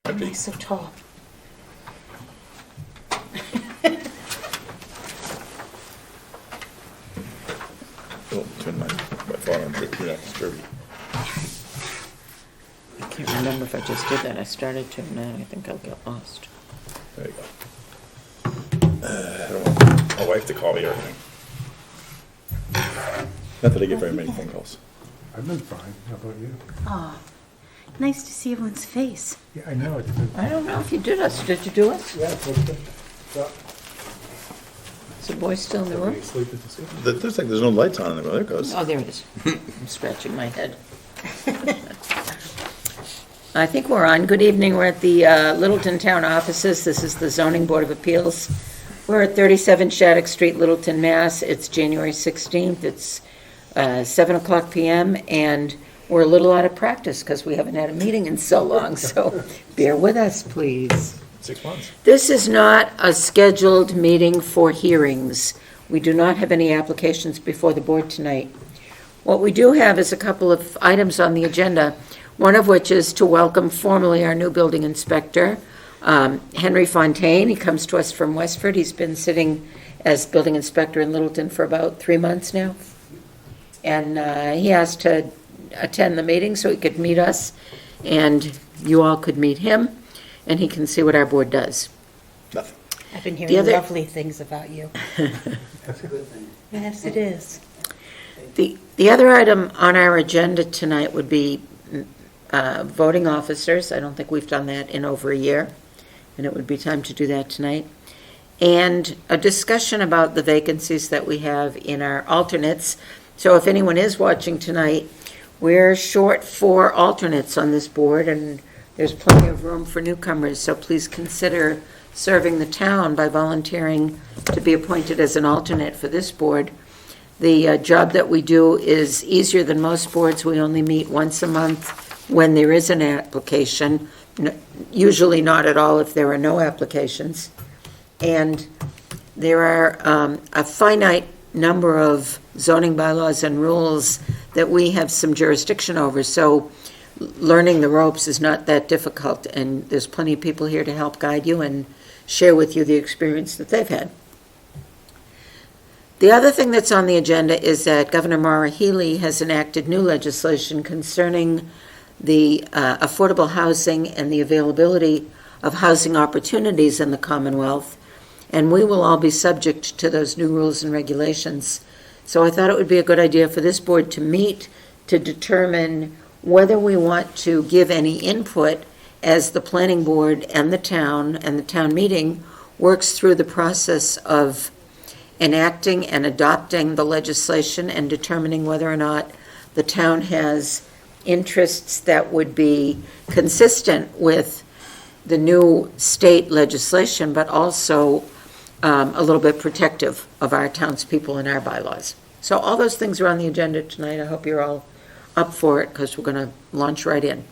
Am I He's so tall. Oh, turn my phone on, do not disturb you. I can't remember if I just did that. I started to, and now I think I'll get lost. There you go. I don't want my wife to call me or anything. Not that I get very many phone calls. I've been fine. How about you? Aw, nice to see everyone's face. Yeah, I know. It's been. I don't know if you did us. Did you do us? Yeah, it's been. Is the boy still in the room? Sleep at the school. There's like, there's no lights on in the room. There it goes. Oh, there it is. I'm scratching my head. I think we're on. Good evening. We're at the Littleton Town offices. This is the Zoning Board of Appeals. We're at 37 Shattuck Street, Littleton, Mass. It's January 16th. It's 7 o'clock p.m. and we're a little out of practice because we haven't had a meeting in so long, so bear with us, please. 6 months. This is not a scheduled meeting for hearings. We do not have any applications before the board tonight. What we do have is a couple of items on the agenda, one of which is to welcome formally our new building inspector, Henry Fontaine. He comes to us from Westford. He's been sitting as building inspector in Littleton for about 3 months now. And he asked to attend the meeting so he could meet us, and you all could meet him, and he can see what our board does. Nothing. I've been The hearing other- lovely things about you. That's a good thing. Yes, it is. The other item on our agenda tonight would be voting officers. I don't think we've done that in over a year, and it would be time to do that tonight. And a discussion about the vacancies that we have in our alternates. So if anyone is watching tonight, we're short 4 alternates on this board, and there's plenty of room for newcomers, so please consider serving the town by volunteering to be appointed as an alternate for this board. The job that we do is easier than most boards. We only meet once a month when there is an application, usually not at all if there are no applications. And there are a finite number of zoning bylaws and rules that we have some jurisdiction over, so learning the ropes is not that difficult, and there's plenty of people here to help guide you and share with you the experience that they've had. The other thing that's on the agenda is that Governor Maura Healey has enacted new legislation concerning the affordable housing and the availability of housing opportunities in the Commonwealth, and we will all be subject to those new rules and regulations. So I thought it would be a good idea for this board to meet to determine whether we want to give any input as the planning board and the town meeting works through the process of enacting and adopting the legislation and determining whether or not the town has interests that would be consistent with the new state legislation, but also a little bit protective of our townspeople and our bylaws. So all those things are on the agenda tonight. I hope you're all up for it because we're going to launch right in.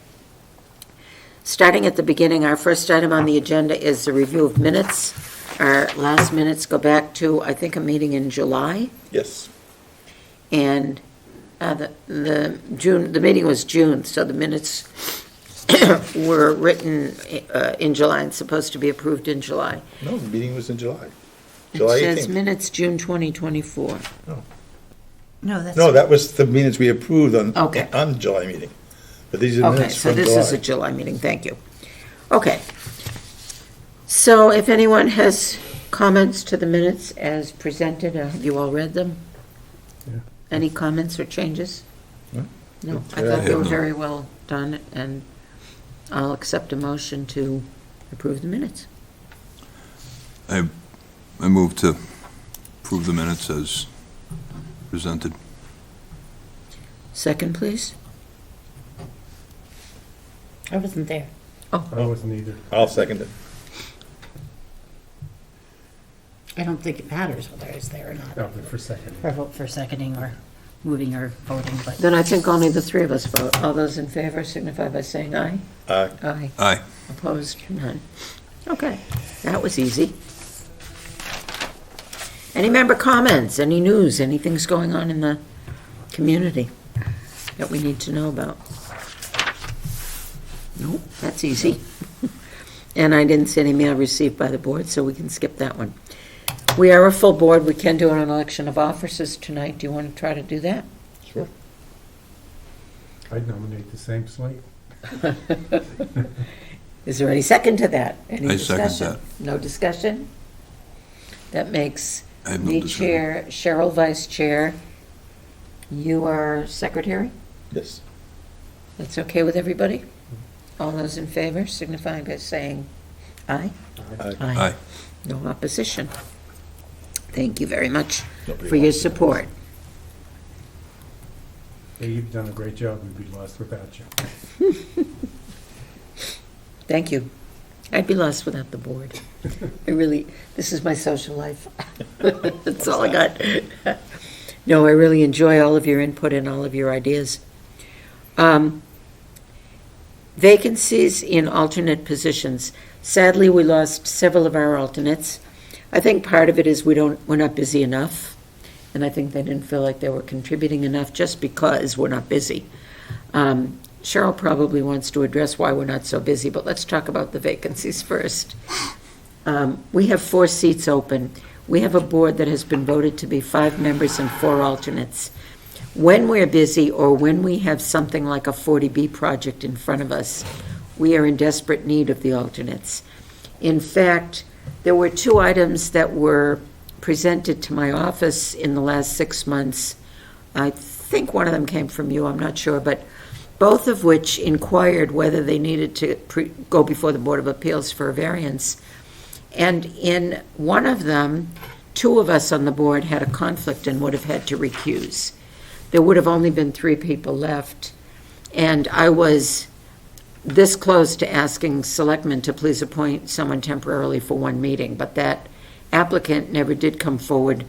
Starting at the beginning, our first item on the agenda is the review of minutes. Our last minutes go back to, I think, a meeting in July. Yes. And the meeting was June, so the minutes were written in July and supposed to be approved in July. No, the meeting was in July. July It says 18th. minutes June 2024. No, that's. No, that was the minutes we approved on Okay. the July meeting. But these are Okay, minutes so from this is a July. July meeting, thank you. Okay. So if anyone has comments to the minutes as presented, have you all read them? Yeah. Any comments or changes? No. No, I Yeah, thought they were yeah. very well done, and I'll accept a motion to approve the minutes. I move to approve the minutes as presented. Second, please. I wasn't there. I wasn't either. I'll second it. I don't think it matters whether I was there or not. No, but for second. Or vote for seconding or moving or voting, but Then I think only the 3 of us vote. All those in favor signify by saying aye. Aye. Aye. Opposed? None. Okay, that was easy. Any member comments, any news, anything's going on in the community that we need to know about? Nope, that's easy. And I didn't see any mail received by the board, so we can skip that one. We are a full board. We can do an election of officers tonight. Do you want to try to do that? Sure. I'd nominate the same slate. Is there any second to that? Any I second discussion? No discussion? That makes I have no me discussion. chair, Cheryl vice chair. You are secretary? Yes. That's okay with everybody? All those in favor signify by saying aye. Aye. No opposition. Thank you very much Nobody for your wants to. support. Hey, you've done a great job. We'd be lost without you. Thank you. I'd be lost without the board. This is my social life. That's all I got. No, I really enjoy all of your input and all of your ideas. Vacancies in alternate positions. Sadly, we lost several of our alternates. I think part of it is we're not busy enough, and I think they didn't feel like they were contributing enough just because we're not busy. Cheryl probably wants to address why we're not so busy, but let's talk about the vacancies first. We have 4 seats open. We have a board that has been voted to be 5 members and 4 alternates. When we're busy or when we have something like a 40B project in front of us, we are in desperate need of the alternates. In fact, there were 2 items that were presented to my office in the last 6 months. I think one of them came from you, I'm not sure, but both of which inquired whether they needed to go before the Board of Appeals for a variance. And in one of them, 2 of us on the board had a conflict and would have had to recuse. There would have only been 3 people left, and I was this close to asking selectmen to please appoint someone temporarily for 1 meeting, but that applicant never did come forward,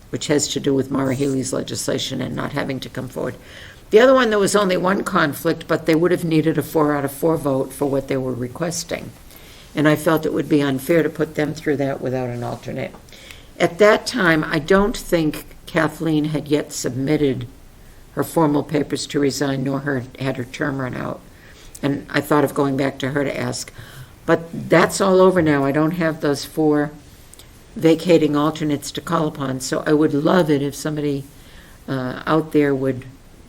which has to do with Maura Healey's legislation and not having to come forward. The other one, there was only 1 conflict, but they would have needed a 4 out of 4 vote for what they were requesting. And I felt it would be unfair to put them through that without an alternate. At that time, I don't think Kathleen had yet submitted her formal papers to resign, nor had her term run out. And I thought of going back to her to ask. But that's all over now. I don't have those 4 vacating alternates to call upon. So I would love it if somebody out there would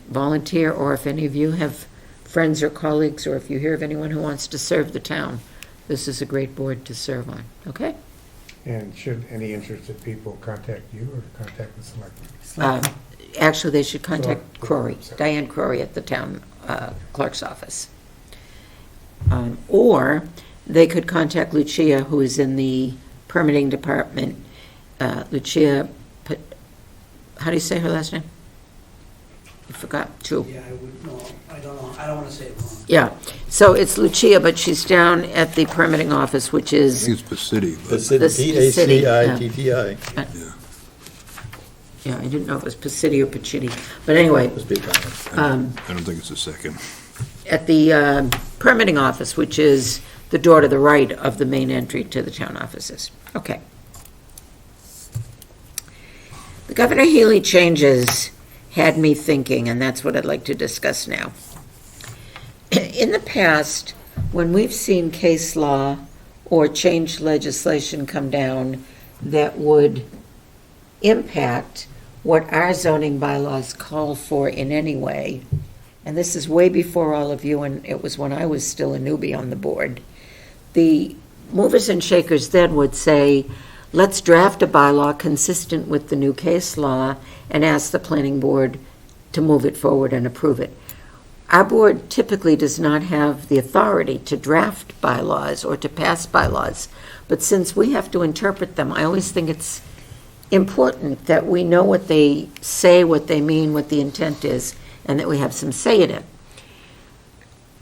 volunteer, or if any of you have friends or colleagues, or if you hear of anyone who wants to serve the town, this is a great board to serve on, okay? And should any interested people contact you or contact the selectmen? Actually, they should contact Sure. Crory, Diane Crory at the town clerk's office. Or they could contact Lucia, who is in the permitting department. Lucia, how do you say her last name? I forgot, too. Yeah, I would, no, I don't know, I don't want to say it wrong. Yeah, so it's Lucia, but she's down at the permitting office, which I is, think it's Pacitti, The but city, The city, P-A-C-I-T-T-I. yeah, I didn't know if it was Pacitti or Pacitti, but anyway, Must be Italian. I don't think it's a second. at the permitting office, which is the door to the right of the main entry to the town offices. Okay. The Governor Healy changes had me thinking, and that's what I'd like to discuss now. In the past, when we've seen case law or changed legislation come down that would impact what our zoning bylaws call for in any way, and this is way before all of you, and it was when I was still a newbie on the board, the movers and shakers then would say, let's draft a bylaw consistent with the new case law and ask the planning board to move it forward and approve it. Our board typically does not have the authority to draft bylaws or to pass bylaws, but since we have to interpret them, I always think it's important that we know what they say, what they mean, what the intent is, and that we have some say in it.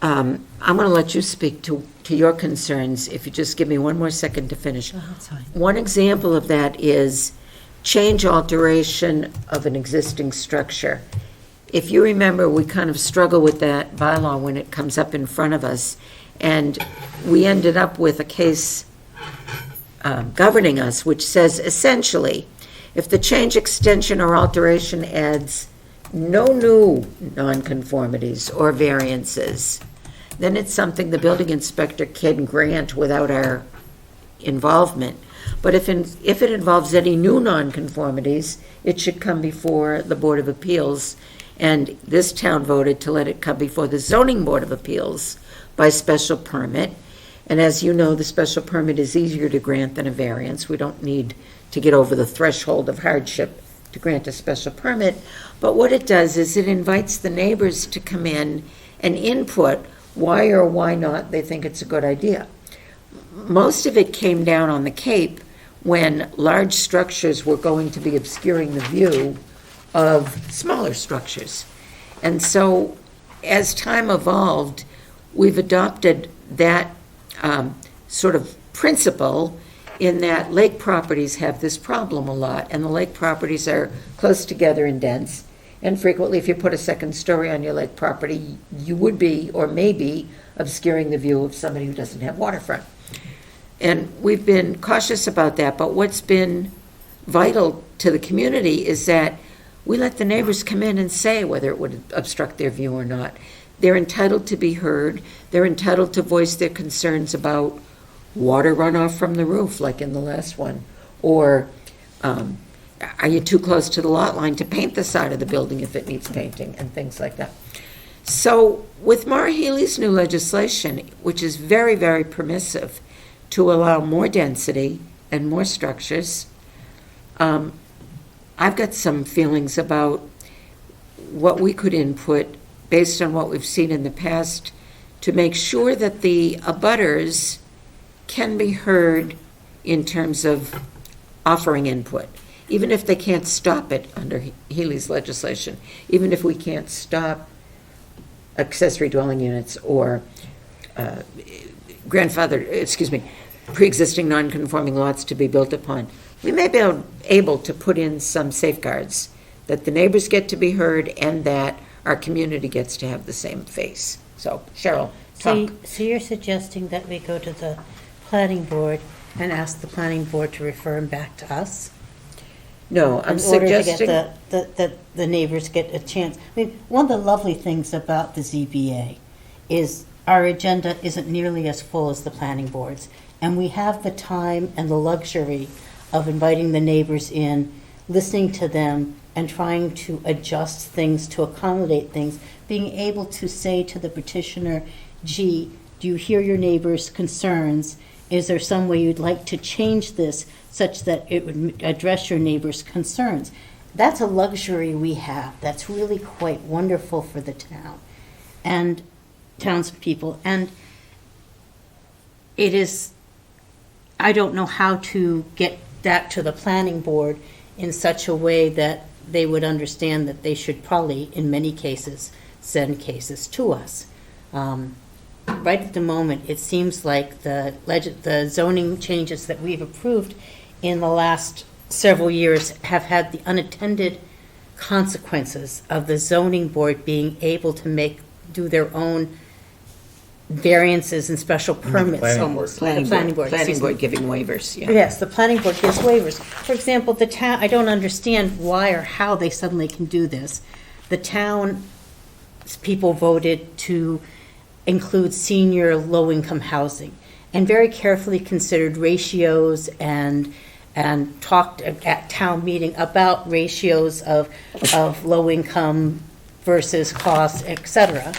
I'm going to let you speak to your concerns, if you just give me one more second to finish. That's fine. One example of that is change alteration of an existing structure. If you remember, we kind of struggle with that bylaw when it comes up in front of us, and we ended up with a case governing us, which says essentially, if the change, extension, or alteration adds no new nonconformities or variances, then it's something the building inspector can grant without our involvement. But if it involves any new nonconformities, it should come before the Board of Appeals. And this town voted to let it come before the Zoning Board of Appeals by special permit. And as you know, the special permit is easier to grant than a variance. We don't need to get over the threshold of hardship to grant a special permit. But what it does is it invites the neighbors to come in and input why or why not they think it's a good idea. Most of it came down on the Cape when large structures were going to be obscuring the view of smaller structures. And so as time evolved, we've adopted that sort of principle in that lake properties have this problem a lot, and the lake properties are close together and dense. And frequently, if you put a second story on your lake property, you would be, or maybe, obscuring the view of somebody who doesn't have waterfront. And we've been cautious about that, but what's been vital to the community is that we let the neighbors come in and say whether it would obstruct their view or not. They're entitled to be heard. They're entitled to voice their concerns about water runoff from the roof, like in the last one, or are you too close to the lot line to paint the side of the building if it needs painting, and things like that. So with Maura Healey's new legislation, which is very, very permissive to allow more density and more structures, I've got some feelings about what we could input based on what we've seen in the past to make sure that the abutters can be heard in terms of offering input, even if they can't stop it under Healey's legislation, even if we can't stop accessory dwelling units or pre-existing non-conforming lots to be built upon. We may be able to put in some safeguards that the neighbors get to be heard and that our community gets to have the same face. So, Cheryl, talk. So you're suggesting that we go to the planning board and ask the planning board to refer them back to us? No, I'm In order to suggesting. get the neighbors get a chance. I mean, one of the lovely things about the ZBA is our agenda isn't nearly as full as the planning board's. And we have the time and the luxury of inviting the neighbors in, listening to them, and trying to adjust things to accommodate things, being able to say to the petitioner, gee, do you hear your neighbors' concerns? Is there some way you'd like to change this such that it would address your neighbors' concerns? That's a luxury we have. That's really quite wonderful for the town and townspeople. And it is, I don't know how to get that to the planning board in such a way that they would understand that they should probably, in many cases, send cases to us. Right at the moment, it seems like the zoning changes that we've approved in the last several years have had the unintended consequences of the zoning board being able to do their own variances and special permits. planning board. Almost. The planning board, excuse me. giving waivers, yeah. Yes, the planning board gives waivers. For example, the town, I don't understand why or how they suddenly can do this. The town people voted to include senior low-income housing and very carefully considered ratios and talked at town meeting about ratios of low income versus costs, et cetera.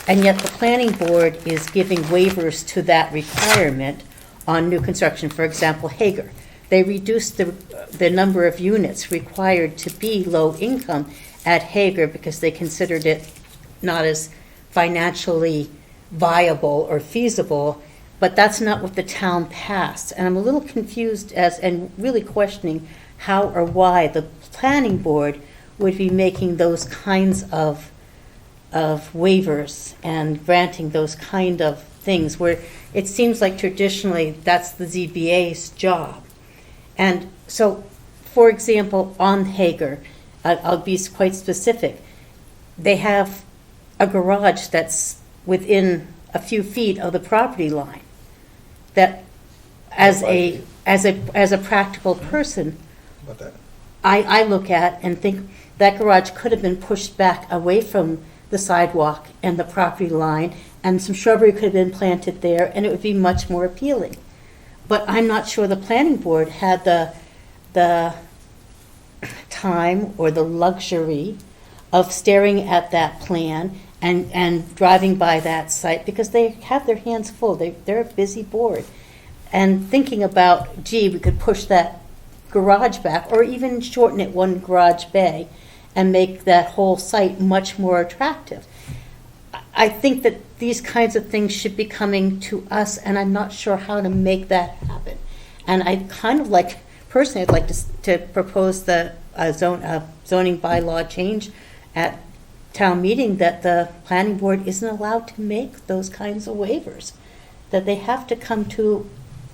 And yet the planning board is giving waivers to that requirement on new construction. For example, Hager. They reduced the number of units required to be low income at Hager because they considered it not as financially viable or feasible, but that's not what the town passed. And I'm a little confused and really questioning how or why the planning board would be making those kinds of waivers and granting those kind of things where it seems like traditionally that's the ZBA's job. And so, for example, on Hager, I'll be quite specific, they have a garage that's within a few feet of the property line that as a practical person, About that. I look at and think that garage could have been pushed back away from the sidewalk and the property line and some shrubbery could have been planted there, and it would be much more appealing. But I'm not sure the planning board had the time or the luxury of staring at that plan and driving by that site, because they have their hands full. They're a busy board. And thinking about, gee, we could push that garage back, or even shorten it one garage bay, and make that whole site much more attractive. I think that these kinds of things should be coming to us, and I'm not sure how to make that happen. And I kind of like, personally, I'd like to propose the zoning bylaw change at town meeting, that the planning board isn't allowed to make those kinds of waivers, that they have to come to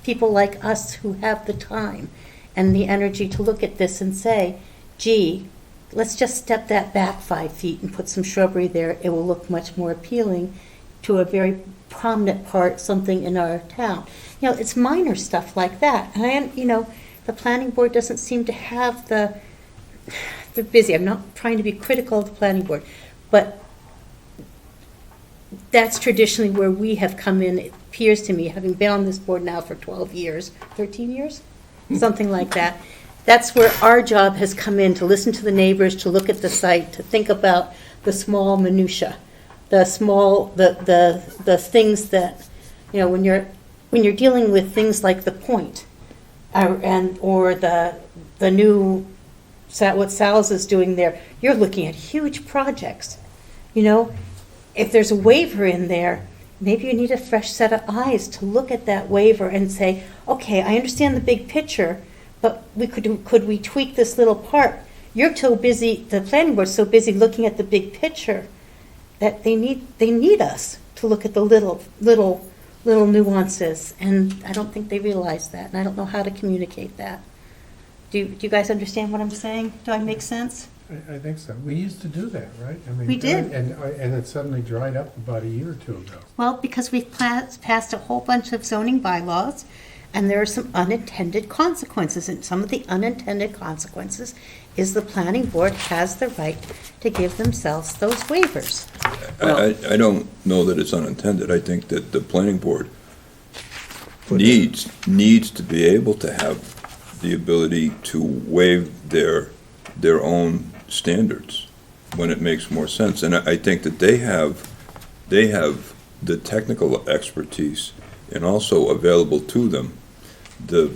people like us who have the time and the energy to look at this and say, gee, let's just step that back 5 feet and put some shrubbery there. It will look much more appealing to a very prominent part, something in our town. You know, it's minor stuff like that. And the planning board doesn't seem to have they're busy. I'm not trying to be critical of the planning board, but that's traditionally where we have come in, it appears to me, having been on this board now for 12 years, 13 years, something like that. That's where our job has come in, to listen to the neighbors, to look at the site, to think about the small minutia, the things that, when you're dealing with things like the point, or the new, what Sal's is doing there, you're looking at huge projects. If there's a waiver in there, maybe you need a fresh set of eyes to look at that waiver and say, okay, I understand the big picture, but could we tweak this little part? You're too busy, the planning board's so busy looking at the big picture that they need us to look at the little nuances, and I don't think they realize that, and I don't know how to communicate that. Do you guys understand what I'm saying? Do I make sense? I think so. We used to do that, right? I mean, We did. And it suddenly dried up about a year or two ago. Well, because we've passed a whole bunch of zoning bylaws, and there are some unintended consequences, and some of the unintended consequences is the planning board has the right to give themselves those waivers. I don't know that it's unintended. I think that the planning board needs to be able to have the ability to waive their own standards when it makes more sense. And I think that they have the technical expertise, and also available to them the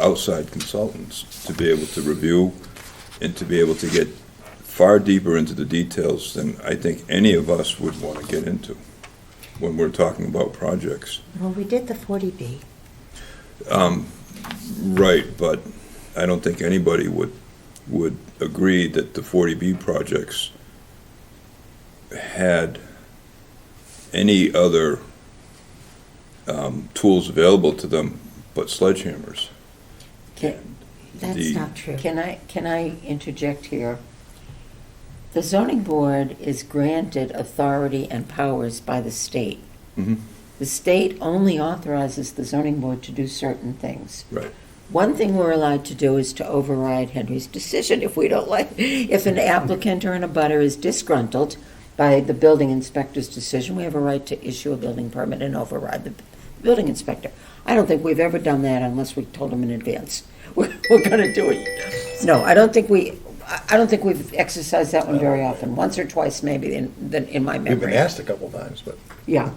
outside consultants to be able to review and to be able to get far deeper into the details than I think any of us would want to get into when we're talking about projects. Well, we did the 40B. Right, but I don't think anybody would agree that the 40B projects had any other tools available to them but sledgehammers. That's not true. Can I interject here? The zoning board is granted authority and powers by the state. Mhm. The state only authorizes the zoning board to do certain things. Right. One thing we're allowed to do is to override Henry's decision if we don't like, if an applicant or an abutter is disgruntled by the building inspector's decision, we have a right to issue a building permit and override the building inspector. I don't think we've ever done that unless we told them in advance. We're going to do it. No, I don't think we've exercised that one very often. Once or twice, maybe, in my memory. We've been asked a couple times, but. Yeah.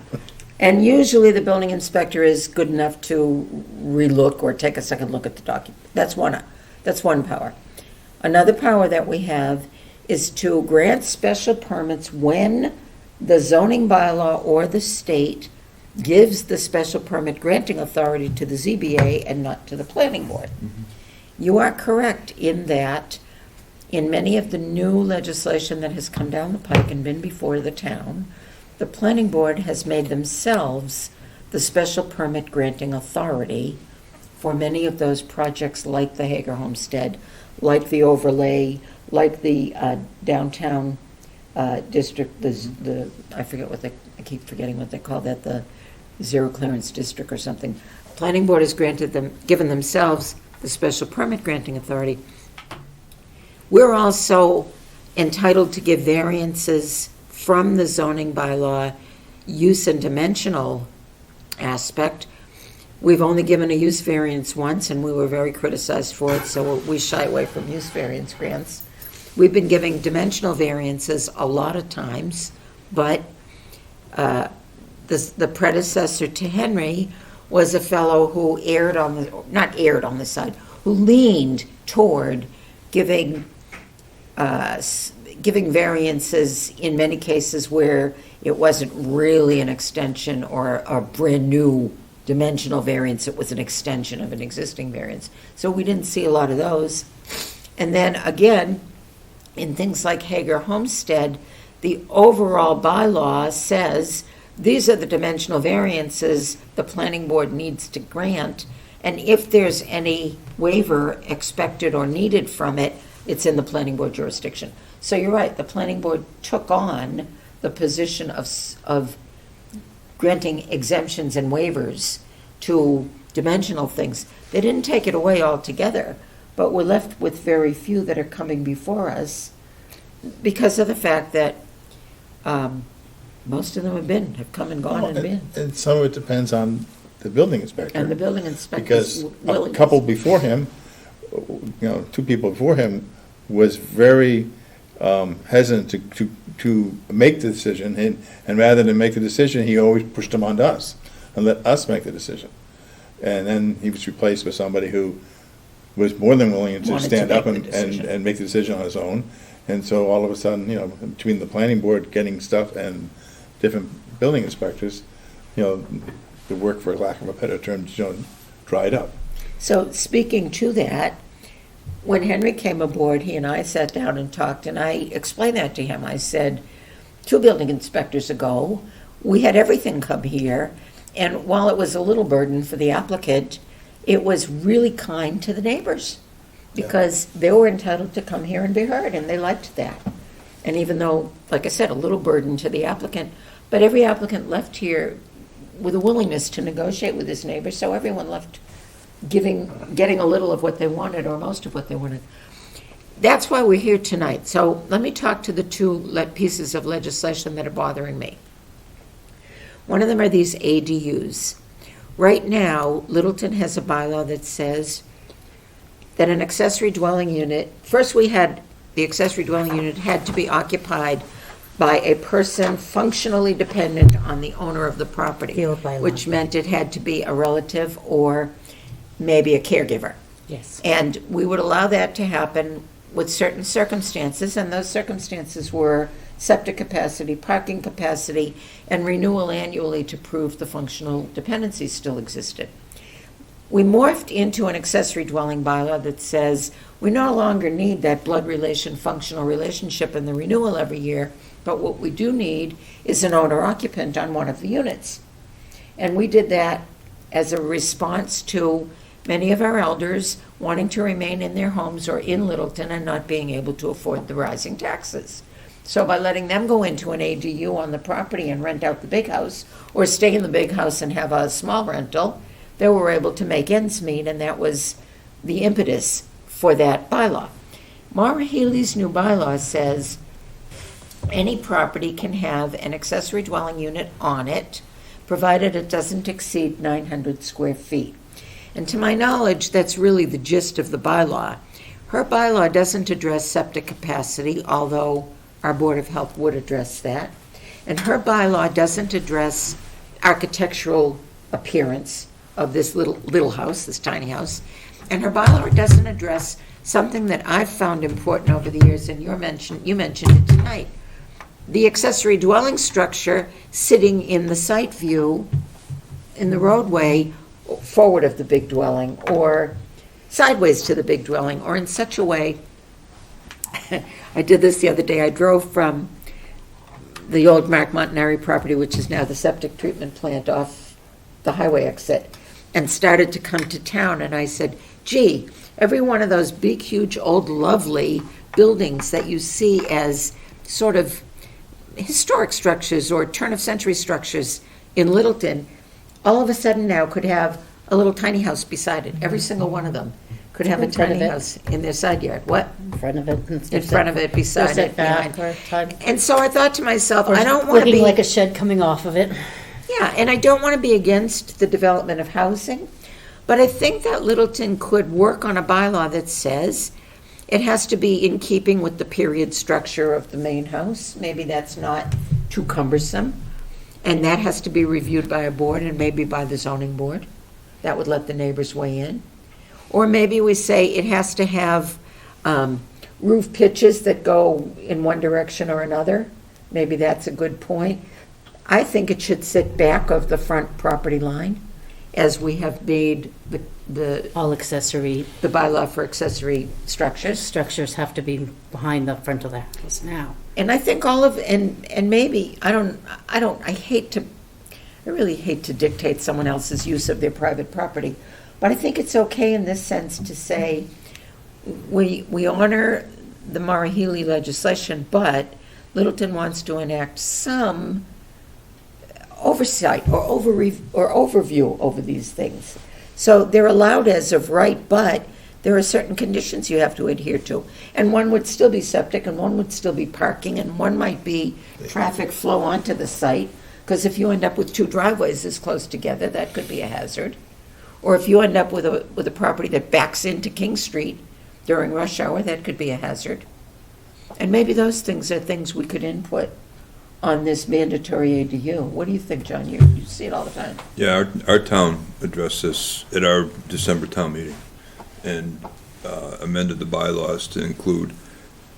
And usually the building inspector is good enough to relook or take a second look at the document. That's one power. Another power that we have is to grant special permits when the zoning bylaw or the state gives the special permit granting authority to the ZBA and not to the planning board. Mm-hmm. You are correct in that in many of the new legislation that has come down the pike and been before the town, the planning board has made themselves the special permit granting authority for many of those projects like the Hager Homestead, like the overlay, like the downtown district, I keep forgetting what they call that, the zero clearance district or something. Planning board has given themselves the special permit granting authority. We're also entitled to give variances from the zoning bylaw use and dimensional aspect, we've only given a use variance once, and we were very criticized for it, so we shy away from use variance grants. We've been giving dimensional variances a lot of times, but the predecessor to Henry was a fellow who who leaned toward giving variances in many cases where it wasn't really an extension or a brand-new dimensional variance, it was an extension of an existing variance. So we didn't see a lot of those. And then again, in things like Hager Homestead, the overall bylaw says these are the dimensional variances the planning board needs to grant, and if there's any waiver expected or needed from it, it's in the planning board jurisdiction. So you're right, the planning board took on the position of granting exemptions and waivers to dimensional things. They didn't take it away altogether, but we're left with very few that are coming before us because of the fact that most of them have come and gone and been. And some of it depends on the building inspector. And the building inspector's Because a willingness. couple before him, two people before him, was very hesitant to make the decision, and rather than make the decision, he always pushed them onto us and let us make the decision. And then he was replaced with somebody who was more than willing to Wanted to stand up make the decision. and make the decision on his own. And so all of a sudden, between the planning board getting stuff and different building inspectors, the work, for lack of a better term, dried up. So speaking to that, when Henry came aboard, he and I sat down and talked, and I explained that to him. I said, 2 building inspectors ago, we had everything come here, and while it was a little burden for the applicant, it was really kind to the neighbors, because they were entitled to come here and be heard, and they liked that. And even though, like I said, a little burden to the applicant, but every applicant left here with a willingness to negotiate with his neighbors, so everyone left getting a little of what they wanted, or most of what they wanted. That's why we're here tonight. So let me talk to the 2 pieces of legislation that are bothering me. One of them are these ADUs. Right now, Littleton has a bylaw that says that an accessory dwelling unit, first we had the accessory dwelling unit had to be occupied by a person functionally dependent on the owner of the property, The old bylaw. which meant it had to be a relative or maybe a caregiver. Yes. And we would allow that to happen with certain circumstances, and those circumstances were septic capacity, parking capacity, and renewal annually to prove the functional dependency still existed. We morphed into an accessory dwelling bylaw that says we no longer need that blood relation, functional relationship and the renewal every year, but what we do need is an owner occupant on one of the units. And we did that as a response to many of our elders wanting to remain in their homes or in Littleton and not being able to afford the rising taxes. So by letting them go into an ADU on the property and rent out the big house, or stay in the big house and have a small rental, they were able to make ends meet, and that was the impetus for that bylaw. Maura Healey's new bylaw says any property can have an accessory dwelling unit on it, provided it doesn't exceed 900 square feet. And to my knowledge, that's really the gist of the bylaw. Her bylaw doesn't address septic capacity, although our Board of Health would address that. And her bylaw doesn't address architectural appearance of this little house, this tiny house. And her bylaw doesn't address something that I've found important over the years, and you mentioned it tonight. The accessory dwelling structure sitting in the site view, in the roadway, forward of the big dwelling, or sideways to the big dwelling, or in such a way, I did this the other day, I drove from the old Mark Montanari property, which is now the septic treatment plant off the highway exit, and started to come to town, and I said, gee, every one of those big, huge, old, lovely buildings that you see as sort of historic structures or turn-of-century structures in Littleton, all of a sudden now could have a little tiny house beside it. Every single one of them could have a In front of tiny it. house in their side yard. What? In front of it. In front of it, beside it, back behind. or side. And so I thought to myself, Or I don't want to looking be. like a shed coming off of it. Yeah, and I don't want to be against the development of housing, but I think that Littleton could work on a bylaw that says it has to be in keeping with the period structure of the main house. Maybe that's not too cumbersome, and that has to be reviewed by a board and maybe by the zoning board. That would let the neighbors weigh in. Or maybe we say it has to have roof pitches that go in one direction or another. Maybe that's a good point. I think it should sit back of the front property line, as we have made the All accessory bylaw for accessory structures. structures have to be behind the front of the house now. And I think all of, and maybe, I really hate to dictate someone else's use of their private property, but I think it's okay in this sense to say, we honor the Maura Healey legislation, but Littleton wants to enact some oversight or overview over these things. So they're allowed as of right, but there are certain conditions you have to adhere to. And one would still be septic, and one would still be parking, and one might be traffic flow onto the site, because if you end up with two driveways this close together, that could be a hazard. Or if you end up with a property that backs into King Street during rush hour, that could be a hazard. And maybe those things are things we could input on this mandatory ADU. What do you think, John? You see it all the time. Yeah, our town addressed this at our December town meeting and amended the bylaws to include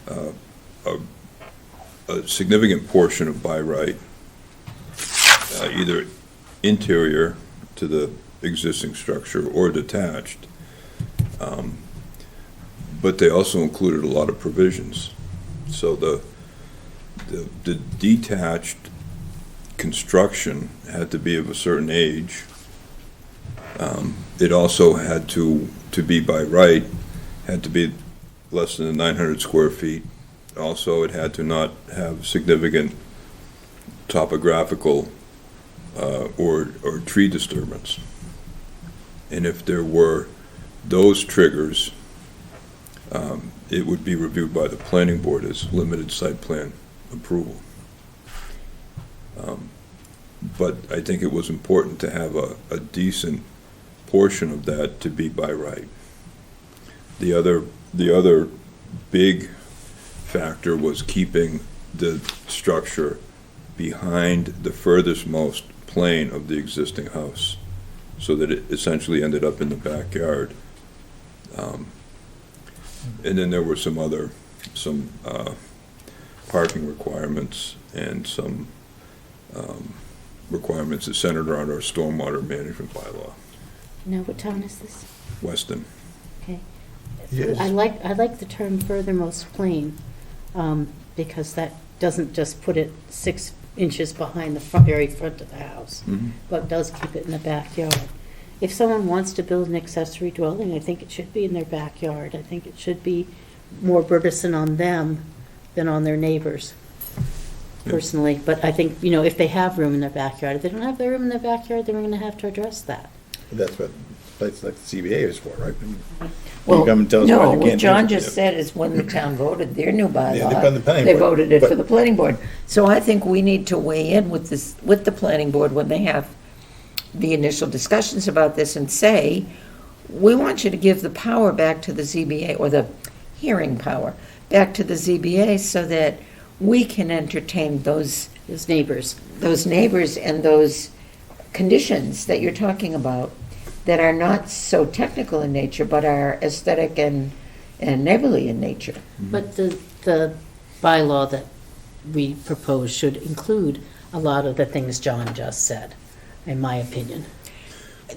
a significant portion of by right, either interior to the existing structure or detached. But they also included a lot of provisions. So the detached construction had to be of a certain age. It also had to be by right, had to be less than 900 square feet. Also, it had to not have significant topographical or tree disturbance. And if there were those triggers, it would be reviewed by the planning board as limited site plan approval. But I think it was important to have a decent portion of that to be by right. The other big factor was keeping the structure behind the furthest most plane of the existing house, so that it essentially ended up in the backyard. And then there were some parking requirements and some requirements that centered around our stormwater management bylaw. Now, what town is this? Weston. Okay. Yes. I like the term furthermost plane, because that doesn't just put it 6 inches behind the very front of the house, but does keep it in the backyard. If someone wants to build an accessory dwelling, I think it should be in their backyard. I think it should be more burdensome on them than on their neighbors, personally. But I think, if they have room in their backyard, if they don't have their room in their backyard, then we're going to have to address that. That's what places like the CBA is for, right? Well, You come and tell us no, what you what can't do. John just said is when the town voted their new Yeah, they put it in the bylaw, planning they board, voted it but- for the planning board. So I think we need to weigh in with the planning board when they have the initial discussions about this and say, we want you to give the power back to the ZBA, or the hearing power back to the ZBA, so that we can entertain those Those neighbors. and those conditions that you're talking about that are not so technical in nature, but are aesthetic and neighborly in nature. But the bylaw that we propose should include a lot of the things John just said, in my opinion.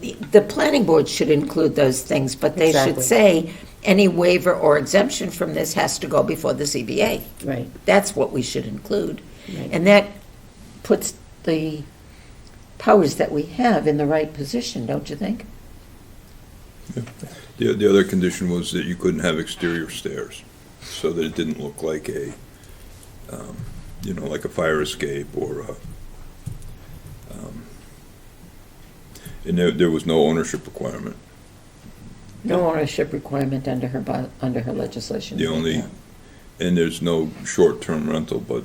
The planning board should include those things, but they should Exactly. say any waiver or exemption from this has to go before the ZBA. Right. That's what we should include. Right. And that puts the powers that we have in the right position, don't you think? The other condition was that you couldn't have exterior stairs, so that it didn't look like like a fire escape or and there was no ownership requirement. No ownership requirement under her legislation. The only, and there's no short-term rental, but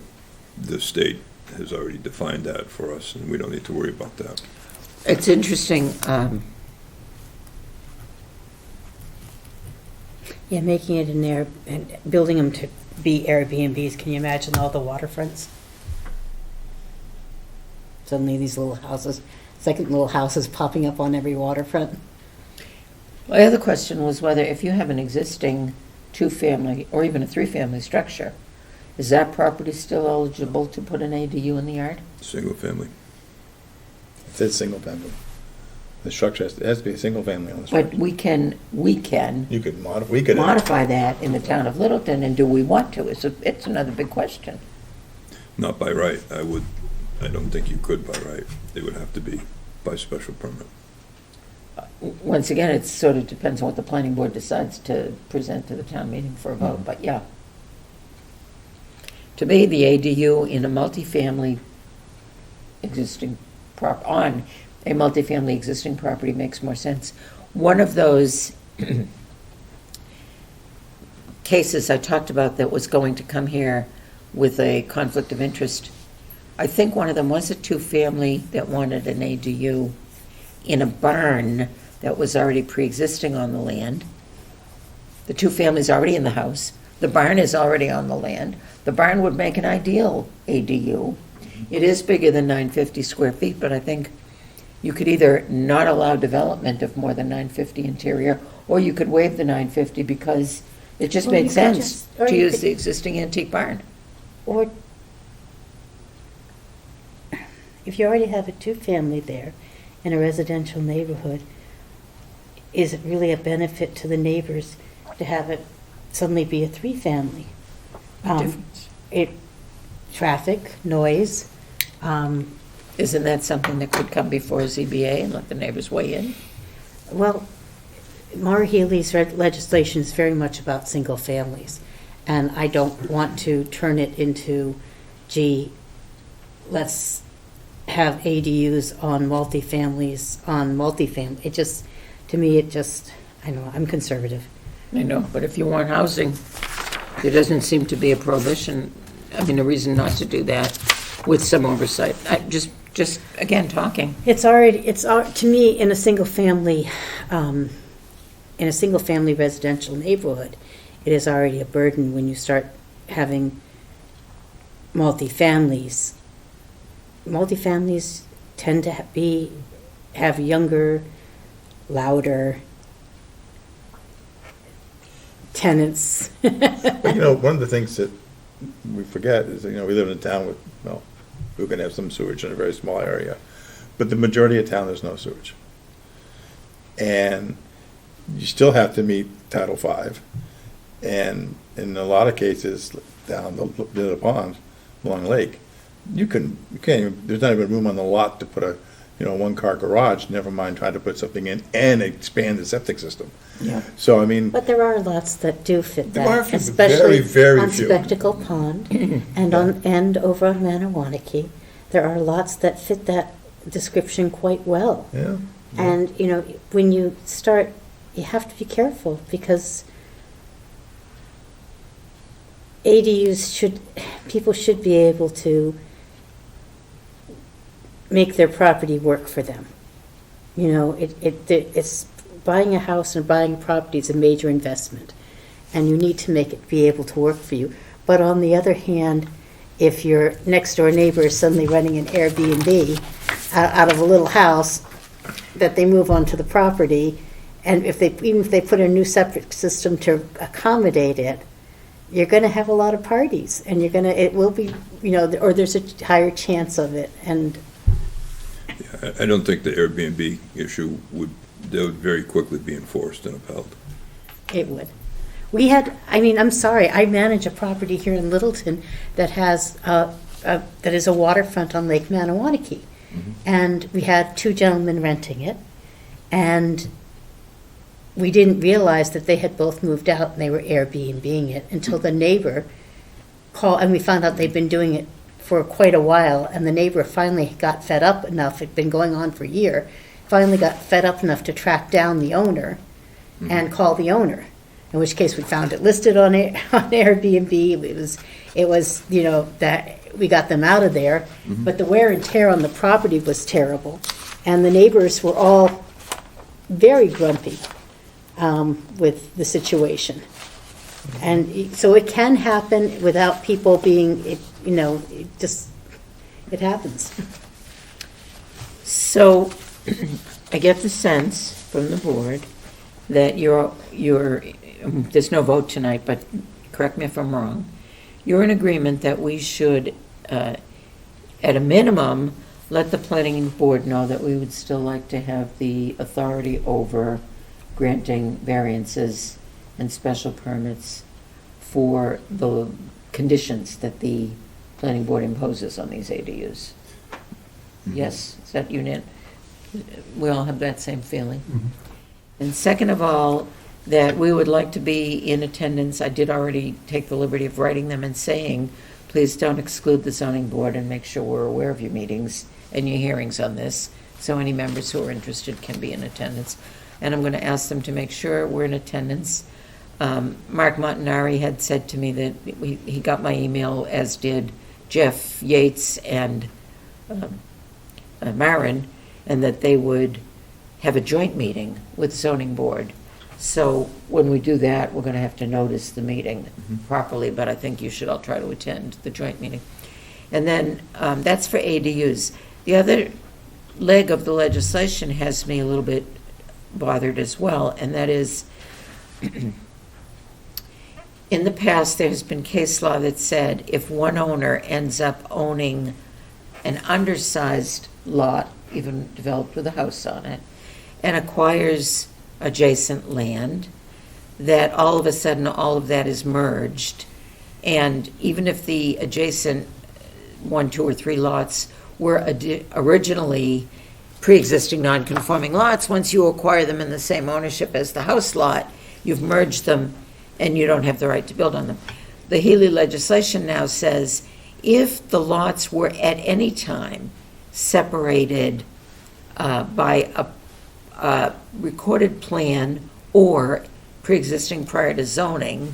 the state has already defined that for us, and we don't need to worry about that. It's interesting, Yeah, making it in there and building them to be Airbnbs. Can you imagine all the waterfronts? Suddenly these little houses, second little houses popping up on every waterfront. my other question was whether if you have an existing two-family or even a three-family structure, is that property still eligible to put an ADU in the yard? Single family. It says single family. The structure has to be a single family on the But structure. we can You could modify, we could. modify that in the town of Littleton, and do we want to? It's another big question. Not by right. I don't think you could by right. It would have to be by special permit. Once again, it sort of depends on what the planning board decides to present to the town meeting for a vote, but yeah. To me, the ADU in a multifamily existing on a multifamily existing property makes more sense. One of those cases I talked about that was going to come here with a conflict of interest, I think one of them was a two-family that wanted an ADU in a barn that was already pre-existing on the land. The two families already in the house. The barn is already on the land. The barn would make an ideal ADU. It is bigger than 950 square feet, but I think you could either not allow development of more than 950 interior, or you could waive the 950 because it just Or made you could sense just- or to you use could- the existing antique barn. Or if you already have a two-family there in a residential neighborhood, is it really a benefit to the neighbors to have it suddenly be a three-family? Difference. Traffic, noise, Isn't that something that could come before ZBA and let the neighbors weigh in? well, Maura Healy's legislation is very much about single families. And I don't want to turn it into, gee, let's have ADUs on multifamilies on multifamily. It just, to me, it just, I don't know, I'm conservative. I know, but if you want housing, there doesn't seem to be a prohibition, a reason not to do that with some oversight. Just again, talking. To me, in a single family residential neighborhood, it is already a burden when you start having multifamilies. Multifamilies tend to have younger, louder tenants. But, one of the things that we forget is, that, we live in a town with, we're gonna have some sewage in a very small area, but the majority of town, there's no sewage. And you still have to meet Title V, and in a lot of cases, down the pond, along the lake, you can't even, there's not even room on the lot to put a, one-car garage, never mind trying to put something in and expand the septic system. Yeah. So, But there are lots that do fit There are that, few, especially very on few. Spectacle Pond and over on Manawanaki. There are lots that fit that description quite well. Yeah. And, when you start, you have to be careful because people should be able to make their property work for them. It's buying a house and buying a property is a major investment, and you need to make it be able to work for you. But on the other hand, if your next door neighbor is suddenly running an Airbnb out of a little house that they move onto the property, and even if they put a new septic system to accommodate it, you're going to have a lot of parties, and it will be, or there's a higher chance of it, and I don't think the Airbnb issue would very quickly be enforced and upheld. it would. I'm sorry, I manage a property here in Littleton that is a waterfront on Lake Manawanaki. And we had two gentlemen renting it, and we didn't realize that they had both moved out and they were Airbnb-ing it until the neighbor called, and we found out they'd been doing it for quite a while, and the neighbor finally got fed up enough, it'd been going on for a year, finally got fed up enough to track down the owner and call the owner, in which case we found it listed on on Airbnb. It was, that we got them out of there, but the wear and tear on the property was terrible. And the neighbors were all very grumpy with the situation. And so it can happen without people being, it happens. So I get the sense from the board that you're, there's no vote tonight, but correct me if I'm wrong, you're in agreement that we should, at a minimum, let the planning board know that we would still like to have the authority over granting variances and special permits for the conditions that the planning board imposes on these ADUs. Yes, is that unit? We all have that same feeling. And second of all, that we would like to be in attendance. I did already take the liberty of writing them and saying, please don't exclude the zoning board and make sure we're aware of your meetings and your hearings on this, so any members who are interested can be in attendance. And I'm going to ask them to make sure we're in attendance. Mark Montanari had said to me that he got my email, as did Jeff Yates and Marin, and that they would have a joint meeting with zoning board. So when we do that, we're going to have to notice the meeting properly, but I think you should all try to attend the joint meeting. And then that's for ADUs. The other leg of the legislation has me a little bit bothered as well, and that is, in the past, there has been case law that said if one owner ends up owning an undersized lot, even developed with a house on it, and acquires adjacent land, that all of a sudden all of that is merged. And even if the adjacent 1, 2, or 3 lots were originally pre-existing non-conforming lots, once you acquire them in the same ownership as the house lot, you've merged them and you don't have the right to build on them. The Healy legislation now says if the lots were at any time separated by a recorded plan or pre-existing prior to zoning,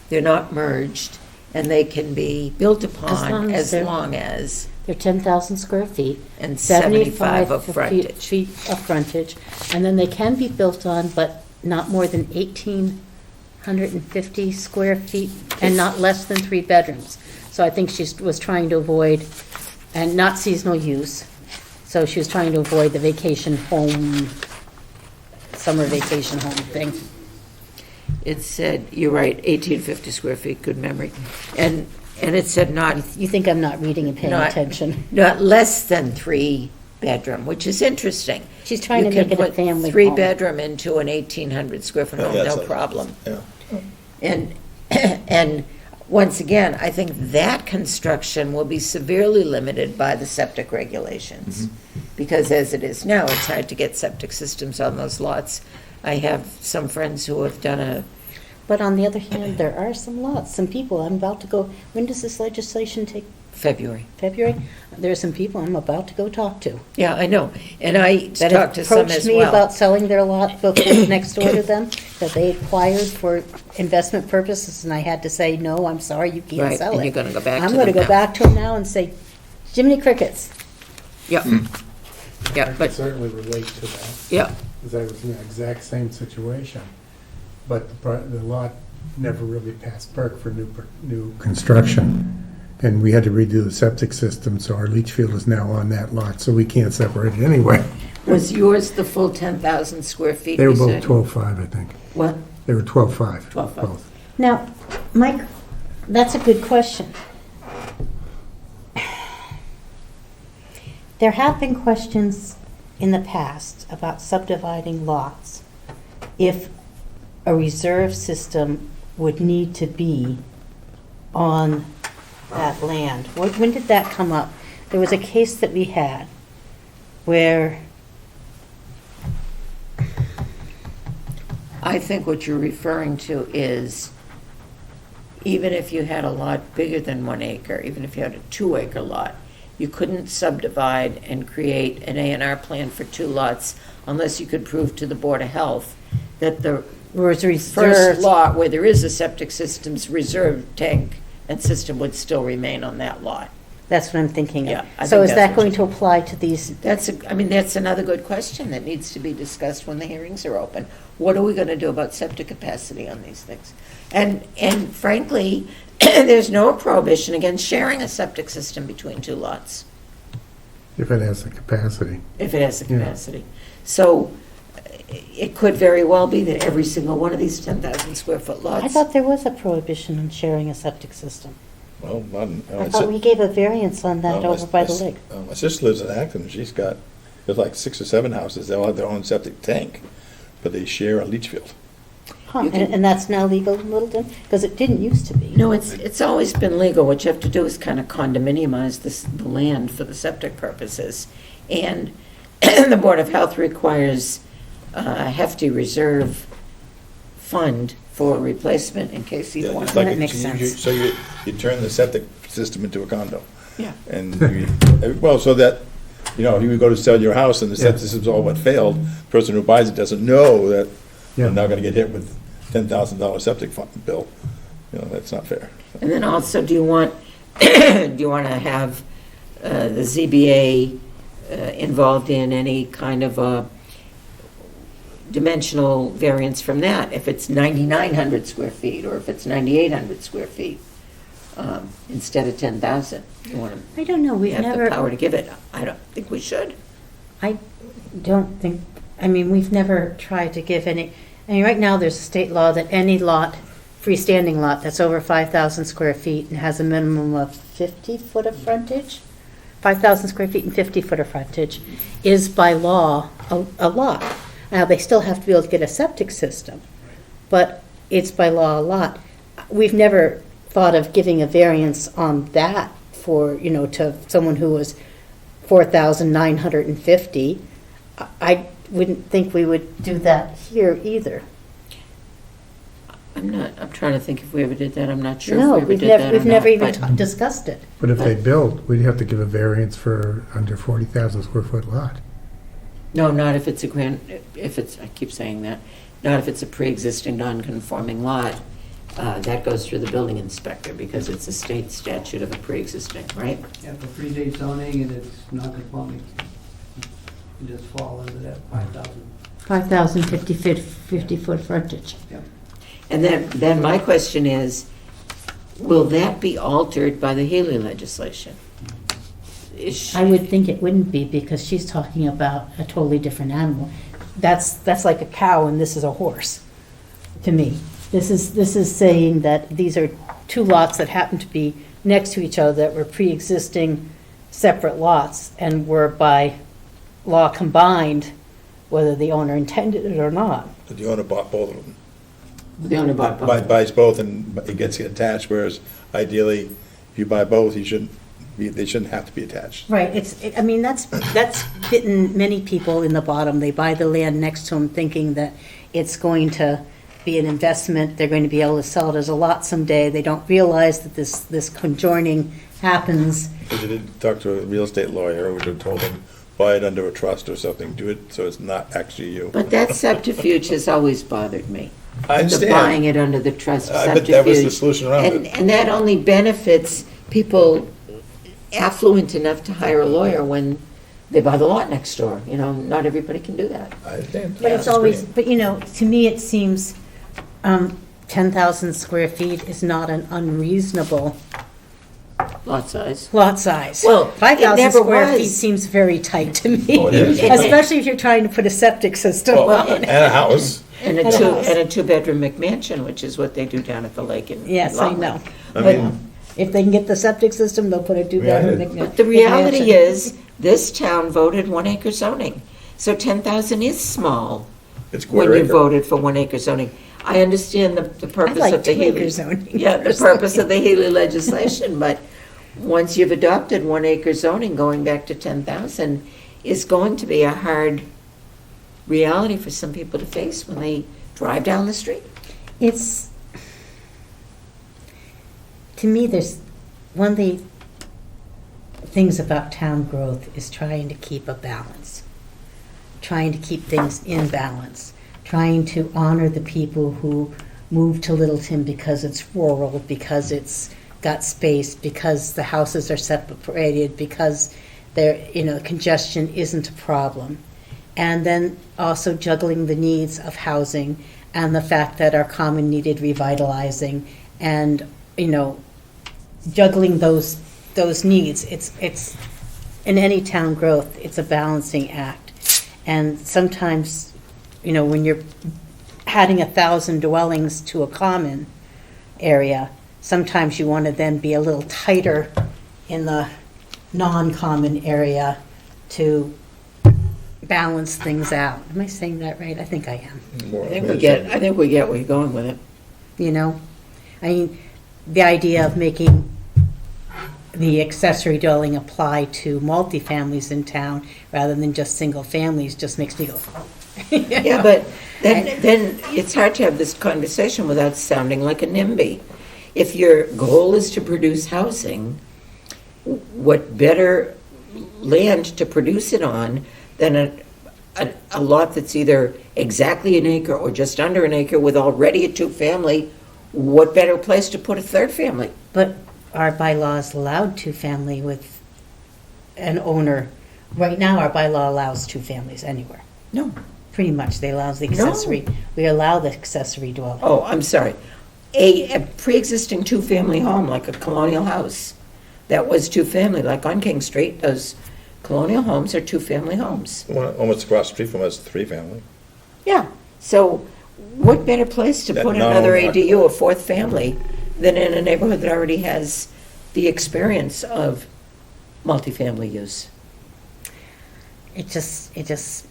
they're not merged, and they can be built upon as long as They're 10,000 square feet. and 75 of frontage. Feet of frontage, and then they can be built on, but not more than 1,850 square feet, and not less than 3 bedrooms. So I think she was trying to avoid, and not seasonal use, so she was trying to avoid the vacation home, summer vacation home thing. It said, you're right, 1,850 square feet, good memory. And it said not You think I'm not reading and paying Not- attention? not less than 3 bedroom, which is interesting. She's trying to make it a family You can put 3 home. bedroom into an 1,800 square foot home, That's no a- problem. Yeah. And once again, I think that construction will be severely limited by the septic regulations. Because as it is now, it's hard to get septic systems on those lots. I have some friends who have done But on the other hand, there are some lots, some people, I'm about to go, when does this legislation take, February. February? There are some people I'm about to go talk to. Yeah, I know. And I That talked to have some approached as me well. about selling their lot before, next door to them, that they acquired for investment purposes, and I had to say, no, I'm sorry, you can't Right, sell and it. you're gonna go back to I'm them gonna go now. back to them now and say, Jiminy Crickets. Yeah. I Yeah, can but, certainly relate to that, yeah, because I was in the exact same situation. But the lot never really passed perk for new construction. And we had to redo the septic system, so our leach field is now on that lot, so we can't separate it anyway. was yours the full 10,000 square feet? They were you both said? 12.5, I think. What? They were 12.5. 12.5. both. Now, Mike, that's a good question. There have been questions in the past about subdividing lots if a reserve system would need to be on that land. When did that come up? There was a case that we had where, I think what you're referring to is, even if you had a lot bigger than 1 acre, even if you had a 2-acre lot, you couldn't subdivide and create an A&R plan for 2 lots unless you could prove to the Board of Health that was first reserved. lot where there is a septic system's reserve tank and system would still remain on that lot. That's what I'm thinking Yeah, of. I So think is that's that what going to apply to these? That's another good question that needs to be discussed when the hearings are open. What are we gonna do about septic capacity on these things? And frankly, there's no prohibition against sharing a septic system between two lots, If it has the capacity. if it has the Yeah. capacity. So it could very well be that every single one of these 10,000 square foot lots. I thought there was a prohibition on sharing a septic system. Well, I thought we gave a variance on that over by the lake. My sister lives in Acton, she's got, there's like 6 or 7 houses, they all have their own septic tank, but they share a leach field. Huh, You can- and that's now legal in Littleton? Because it didn't used to be. No, it's always been legal. What you have to do is kind of condominiumize the land for the septic purposes. And the Board of Health requires a hefty reserve fund for replacement in case you Yeah, want it's to. like That you- makes you- sense. So you turn the septic system into a condo. Yeah. And, well, so that, you would go to sell your house and the septic system's all but failed, the person who buys it doesn't know that they're Yeah. now gonna get hit with $10,000 septic bill. That's not fair. And then also, do you want to have the ZBA involved in any kind of a dimensional variance from that? If it's 9,900 square feet, or if it's 9,800 square feet, instead of 10,000? You want I don't know, to we've have the never, power to give it? I don't think we should. I don't think, we've never tried to give any, right now, there's a state law that any lot, freestanding lot that's over 5,000 square feet and has a minimum of 50 foot of frontage, 5,000 square feet and 50 foot of frontage, is by law a lot. Now, they still have to be able to get a septic system, but it's by law a lot. We've never thought of giving a variance on that for, to someone who was 4,950. I wouldn't think we would do that here either. I'm trying to think if we ever did that. I'm not sure No, if we ever we've did that never, or we've never not, even but- discussed it. But if they build, we'd have to give a variance for under 40,000 square foot lot. No, not if it's I keep saying that, not if it's a pre-existing non-conforming lot. That goes through the building inspector because it's a state statute of a pre-existing, right? Yeah, for predate zoning and it's not conforming, you just fall under that 5,000. 5,000 50-foot frontage. And then my question is, will that be altered by the Healy legislation? I would think it wouldn't be because she's talking about a totally different animal. That's like a cow and this is a horse, to me. This is saying that these are two lots that happen to be next to each other that were pre-existing separate lots and were by law combined, whether the owner intended it or not. The owner bought both of them. The owner bought both. Buys both and it gets attached, whereas ideally, if you buy both, they shouldn't have to be attached. Right, that's bitten many people in the bottom. They buy the land next to them thinking that it's going to be an investment, they're going to be able to sell it as a lot someday. They don't realize that this conjoining happens. If you didn't talk to a real estate lawyer, would have told them, buy it under a trust or something, do it so it's not actually you. But that subterfuge has always bothered me. I The buying understand. it under the trust I bet that was the subterfuge. solution around it. And that only benefits people affluent enough to hire a lawyer when they buy the lot next door. Not everybody can do that. I understand. But it's always, to me, it seems 10,000 square feet is not an unreasonable Lot size. lot size. Well, it 5,000 never square feet was. seems very tight to me. Oh, it is. Especially if you're trying to put a septic system Well, on and it. a house. And And a house. a two-bedroom McMansion, which is what they do down at the lake in Yes, I Loveland. know. I But mean- if they can get the septic system, they'll put a two-bedroom Yeah. McMansion. But the reality is, this town voted 1 acre zoning. So 10,000 is small It's when quarter you acre. voted for 1 acre zoning. I understand the purpose like of the 2 Healy. acre zoning Yeah, the personally. purpose of the Healy legislation, but once you've adopted 1 acre zoning, going back to 10,000 is going to be a hard reality for some people to face when they drive down the street. It's, to me, there's, one of the things about town growth is trying to keep a balance, trying to keep things in balance, trying to honor the people who moved to Littleton because it's rural, because it's got space, because the houses are separated, because congestion isn't a problem. And then also juggling the needs of housing and the fact that our common needed revitalizing, and, juggling those needs. It's in any town growth, it's a balancing act. And sometimes, when you're adding 1,000 dwellings to a common area, sometimes you want to then be a little tighter in the non-common area to balance things out. Am I saying that right? I think I am. I think we get where you're going with it. I mean, the idea of making the accessory dwelling apply to multifamilies in town rather than just single families just makes me go. Yeah, but then it's hard to have this conversation without sounding like a NIMBY. If your goal is to produce housing, what better land to produce it on than a lot that's either exactly an acre or just under an acre with already a two-family? What better place to put a third family? But our bylaws allowed two-family with an owner. Right now, our bylaw allows two families anywhere. No. Pretty much, they allow the accessory, we allow the accessory dwelling. Oh, I'm sorry. A pre-existing two-family home, like a colonial house, that was two-family, like on King Street, those colonial homes are two-family homes. Almost across the street from us, 3-family. Yeah, so what better place to That put another non-owner- ADU, a fourth family, than in a neighborhood that already has the experience of multifamily use? It just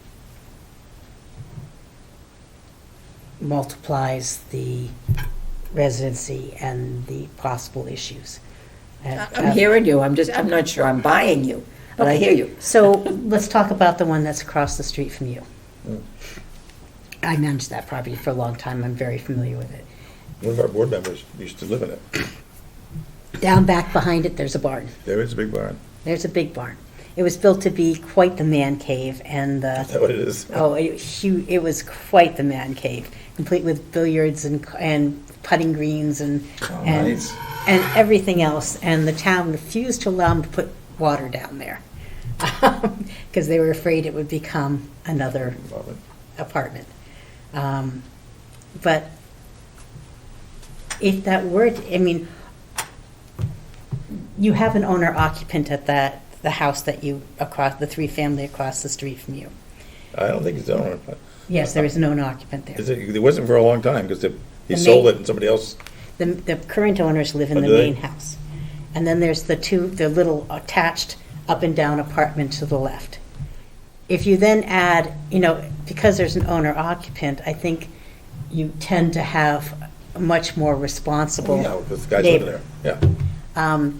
multiplies the residency and the possible issues. I'm hearing you, I'm not sure I'm buying you, but I hear you. So let's talk about the one that's across the street from you. I managed that property for a long time, I'm very familiar with it. One of our board members used to live in it. Down back behind it, there's a barn. There is a big barn. There's a big barn. It was built to be quite the man cave, and Is that what it is? it was quite the man cave, complete with billiards and putting greens and Nice. and everything else. And the town refused to allow them to put water down there because they were afraid it would become another apartment. But if that were, you have an owner occupant at the house that the 3-family across the street from you. I don't think it's the owner. Yes, there is an owner occupant there. It wasn't for a long time, because he The sold main- it and somebody else, The current owners live in Oh, the do they? main house. And then there's the little attached up and down apartment to the left. If you then add, because there's an owner occupant, I think you tend to have a much more responsible yeah, because the guy's living neighbor. there, yeah.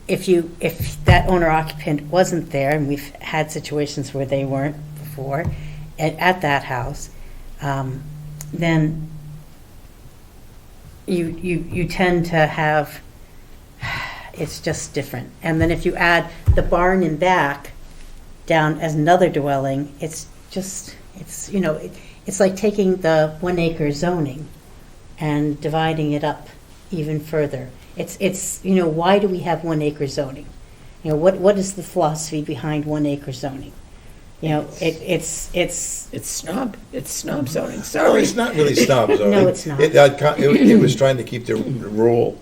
If that owner occupant wasn't there, and we've had situations where they weren't before, at that house, then you tend to have, it's just different. And then if you add the barn in back down as another dwelling, it's like taking the 1-acre zoning and dividing it up even further. It's why do we have 1-acre zoning? What is the philosophy behind 1-acre zoning? It's snob zoning, No, sorry. it's not really snob zoning. No, it's not. It was trying to keep the rural,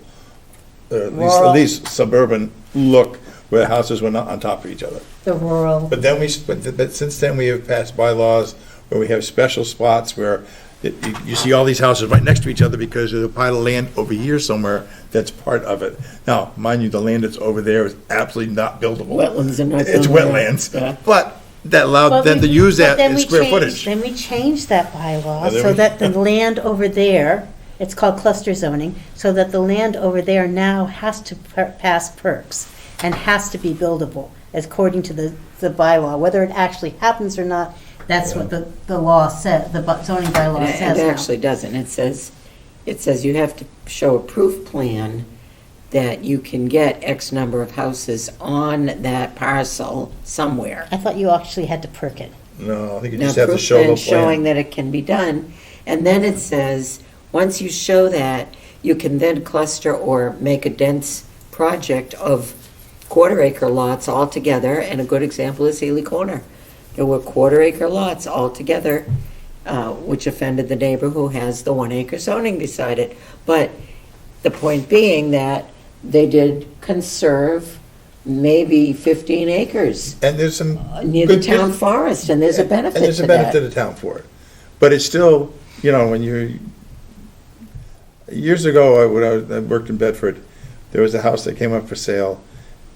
at Rural. least suburban look, where houses were not on top of each other. the rural. But then but since then, we have passed bylaws where we have special spots where you see all these houses right next to each other because there's a pile of land over here somewhere that's part of it. Now, mind you, the land that's over there is absolutely not buildable. Wetlands are not It's buildable. wetlands, Yeah. but that allowed them to use that in square footage. Then we changed that bylaw then so we- that the land over there, it's called cluster zoning, so that the land over there now has to pass perks and has to be buildable, according to the bylaw. Whether it actually happens or not, that's what the law said, the zoning bylaw says It now. actually doesn't. It says you have to show a proof plan that you can get X number of houses on that parcel somewhere. I thought you actually had to perk it. No, I think you Now, just have to proof show the plan showing plan. that it can be done. And then it says, once you show that, you can then cluster or make a dense project of quarter-acre lots all together, and a good example is Healy Corner. There were quarter-acre lots all together, which offended the neighbor who has the 1-acre zoning beside it. But the point being that they did conserve maybe 15 acres And there's some near the good town bit- forest, and there's a benefit And there's to a benefit to that. the town for it. But it's still, when years ago, I worked in Bedford, there was a house that came up for sale,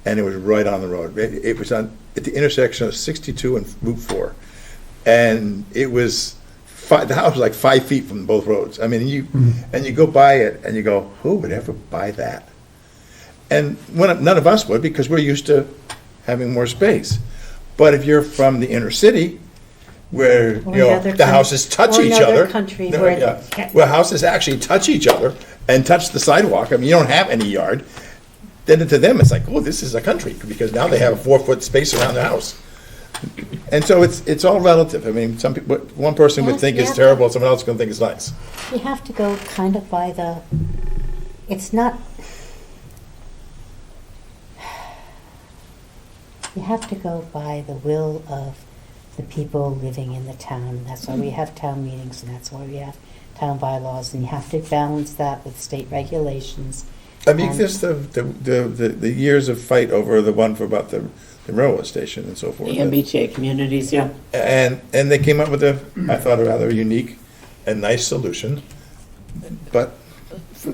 and it was right on the road. It was at the intersection of 62 and Route 4. And it was, the house was like 5 feet from both roads. I mean, and you go by it, and you go, who would ever buy that? And none of us would, because we're used to having more space. But if you're from the inner city, where, Or another the houses touch or each another other. country No, where- yeah. Where houses actually touch each other and touch the sidewalk, I mean, you don't have any yard, then to them, it's like, oh, this is a country, because now they have a 4-foot space around the house. And so it's all relative. I mean, some people, one person would think it's Yeah. terrible, someone else is gonna think it's nice. You have to go kind of by it's not, you have to go by the will of the people living in the town. That's why we have town meetings, and that's why we have town bylaws, and you have to balance that with state regulations. I mean, And- there's the years of fight over the one about the railroad station and so forth. The MBTA communities, yeah. And they came up with I thought, a rather unique and nice solution, but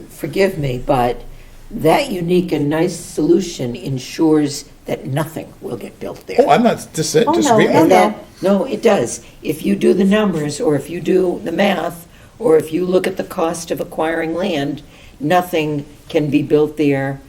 Forgive me, but that unique and nice solution ensures that nothing will get built there. oh, I'm not disagreeing. no, And that, no, it does. If you do the numbers, or if you do the math, or if you look at the cost of acquiring land, nothing can be built there.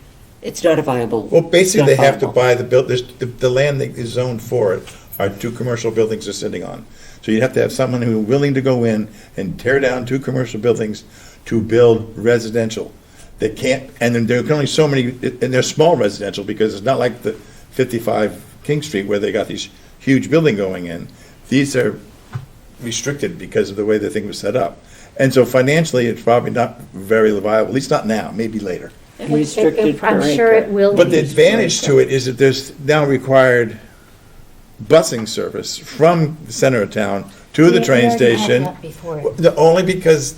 It's not a viable. Well, basically, it's they not have to viable. buy the land that is zoned for it are 2 commercial buildings are sitting on. So you'd have to have someone who is willing to go in and tear down 2 commercial buildings to build residential. They can't, and then there are only so many, and they're small residential, because it's not like the 55 King Street where they got these huge building going in. These are restricted because of the way the thing was set up. And so financially, it's probably not very viable, at least not now, maybe later. And restricted per I'm sure it acre. will But the be. advantage to it is that there's now required busing service from the center of town to the We train already had station. that before. Only because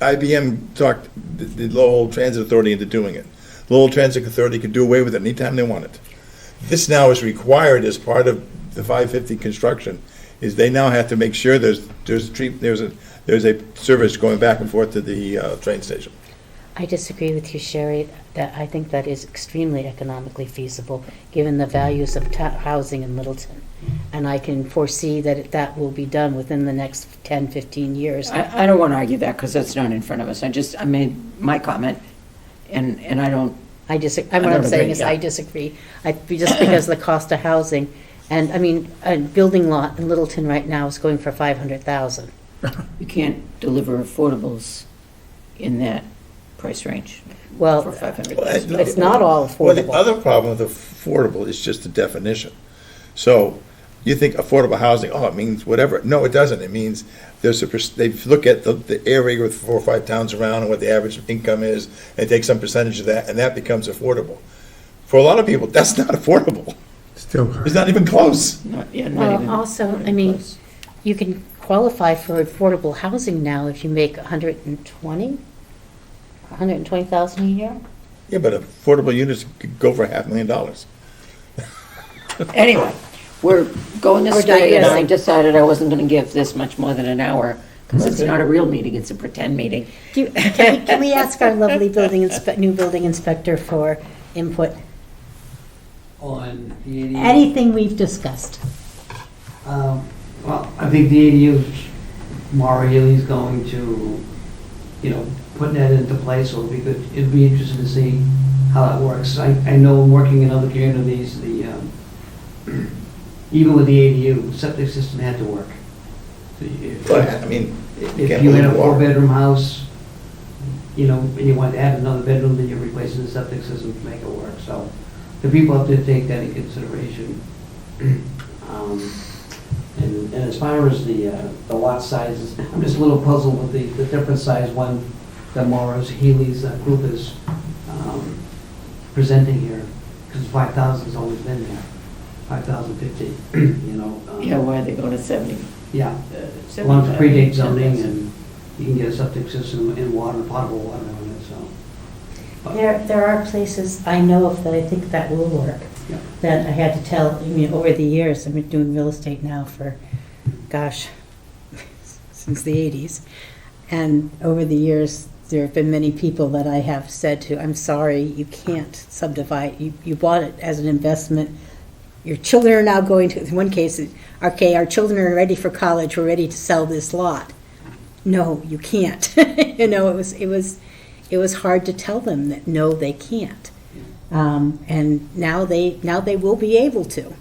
IBM talked the Lowell Transit Authority into doing it. Lowell Transit Authority could do away with it anytime they wanted. This now is required as part of the 550 construction, is they now have to make sure there's a service going back and forth to the train station. I disagree with you, Sherry, that I think that is extremely economically feasible, given the values of housing in Littleton. And I can foresee that that will be done within the next 10, 15 years. I don't want to argue that because that's not in front of us. I made my comment, and I don't, I disagree, I what don't I'm saying agree, is yeah. I disagree. Just because of the cost of housing, and I mean, a building lot in Littleton right now is going for $500,000. you can't deliver affordables in that price range for Well, 500,000. it's not all Well, the affordable. other problem with affordable is just the definition. So you think affordable housing, oh, it means whatever. No, it doesn't. It means they look at the area with 4 or 5 towns around and what the average income is, and take some percentage of that, and that becomes affordable. For a lot of people, that's not affordable. Still, It's not even close. Not even. Well, also, not I even mean, close. you can qualify for affordable housing now if you make 120,000 a year? Yeah, but affordable units could go for $500,000. Anyway, we're going We're astray, and I digressing. decided I wasn't going to give this much more than an hour, because it's not a real meeting, it's a pretend meeting. Can we ask our lovely new building inspector for input? On the ADU. Anything we've discussed? Well, I think the ADU, Maura Healy's going to, putting that into place, so it'd be interesting to see how that works. I know working in other communities, even with the ADU, septic system had to work. But, I mean, If you had a 4-bedroom house, and you wanted to add another bedroom, then you're replacing the septic system to make it work. So the people have to take that in consideration. And as far as the lot sizes, I'm just a little puzzled with the different size one that Morris Healy's group is presenting here, because 5,000's always been there, 5,050, you know. Yeah, why are they going to 70? Yeah, as long as it predates zoning and you can get a septic system and water, potable water on it, so. But- There are places I know of that I think that will work. Yeah. That I had to tell, I mean, over the years, I've been doing real estate now for, gosh, since the 80s. And over the years, there have been many people that I have said to, I'm sorry, you can't subdivide, you bought it as an investment. Your children are now going to, in one case, okay, our children are ready for college, we're ready to sell this lot. No, you can't. You know, it was hard to tell them that, no, they can't. And now they will be able to.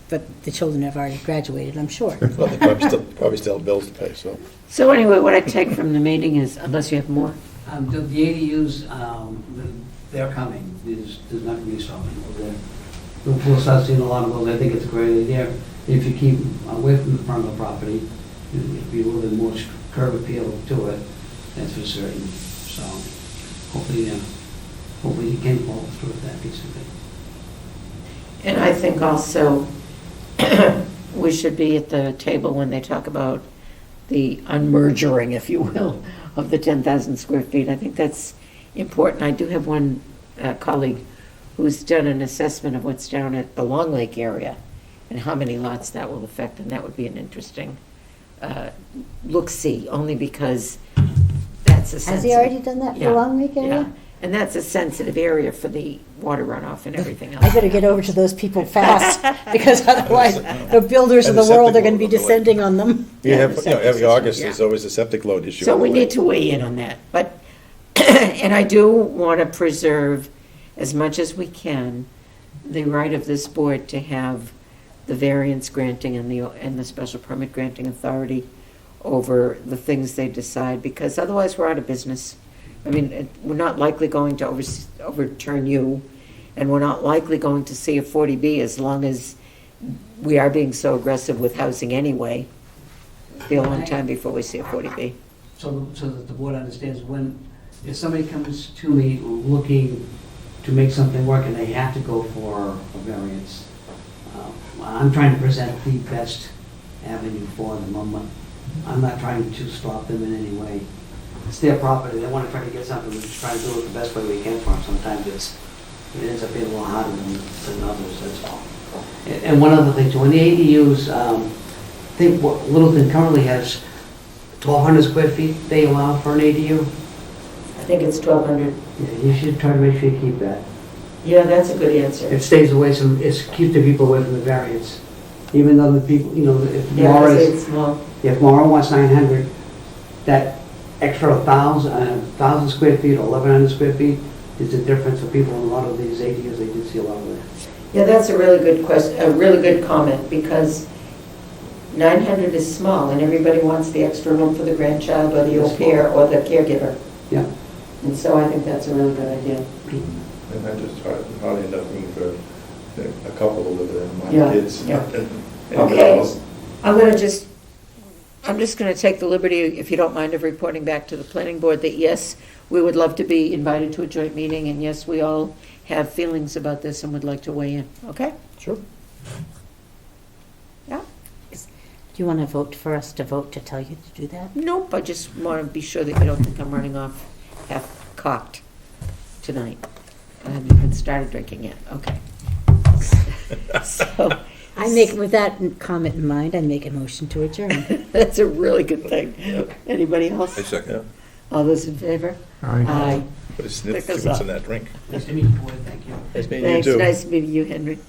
But the children have already graduated, I'm sure. Well, they probably still have bills to pay, so. So anyway, what I take from the meeting is, unless you have more, The ADUs, they're coming, there's not going to be stopping over there. We'll start seeing a lot of those, I think it's a great idea. If you keep away from the front of the property, it'll be a little bit more curb appeal to it, that's for certain. So hopefully you can follow through with that piece of it. and I think also we should be at the table when they talk about the unmergering, if you will, of the 10,000 square feet. I think that's important. I do have one colleague who's done an assessment of what's down at the Long Lake area and how many lots that will affect, and that would be an interesting look-see, only because that's a sensitive... Has he already done that for Yeah, Long Lake area? Yeah, and that's a sensitive area for the water runoff and everything else. I better get over to those people fast, because otherwise, the builders of And the the world are septic gonna be will go away. descending on them. You have, the you know, septic every August, system, there's yeah. always a septic load issue. So we anyway. need to weigh in on that, but, and I do want to preserve, as much as we can, the right of this board to have the variance granting and the special permit granting authority over the things they decide, because otherwise we're out of business. I mean, we're not likely going to overturn you, and we're not likely going to see a 40B as long as we are being so aggressive with housing anyway. It'll be a long time before we see a 40B. So that the board understands if somebody comes to me looking to make something work and they have to go for a variance, I'm trying to present the best avenue for them. I'm not trying to stop them in any way. It's their property, they want to try to get something, we're just trying to do it the best way we can for them. Sometimes it ends up being a little harder than others, that's all. And one other thing too, when the ADUs, I think what Littleton currently has 1,200 square feet they allow for an ADU. I think it's 1,200. Yeah, you should try to make sure you keep that. Yeah, that's a good answer. It stays away from, it keeps the people away from the variance. Even though the people, you know, if Yeah, Maura, I say it's small. if Maura wants 900, that extra 1,000 square feet or 1,100 square feet is the difference for people in a lot of these ADUs, they do see a lot of that. Yeah, that's a really good question, a really good comment, because 900 is small, and everybody wants the extra room for the grandchild or the au pair or the caregiver. Yeah. And so I think that's a really good idea. And I just hardly enough room for a couple to live there, Yeah, my kids. yeah. and anybody Okay. else. I'm just going to take the liberty, if you don't mind, of reporting back to the planning board that yes, we would love to be invited to a joint meeting, and yes, we all have feelings about this and would like to weigh in, okay? Sure. Yeah? Do you want to vote for us to vote to tell you to do that? Nope, I just want to be sure that you don't think I'm running off half-cocked tonight. I haven't even started drinking yet, okay. So, I make, with that comment in mind, I make a motion to adjourn. that's a really good thing. Anybody I else? second. All those in favor? Aye. But it's, see Pick us what's up. in that drink. Nice to meet you, boy, thank you. Nice meeting you Thanks, too. nice meeting you, Henry.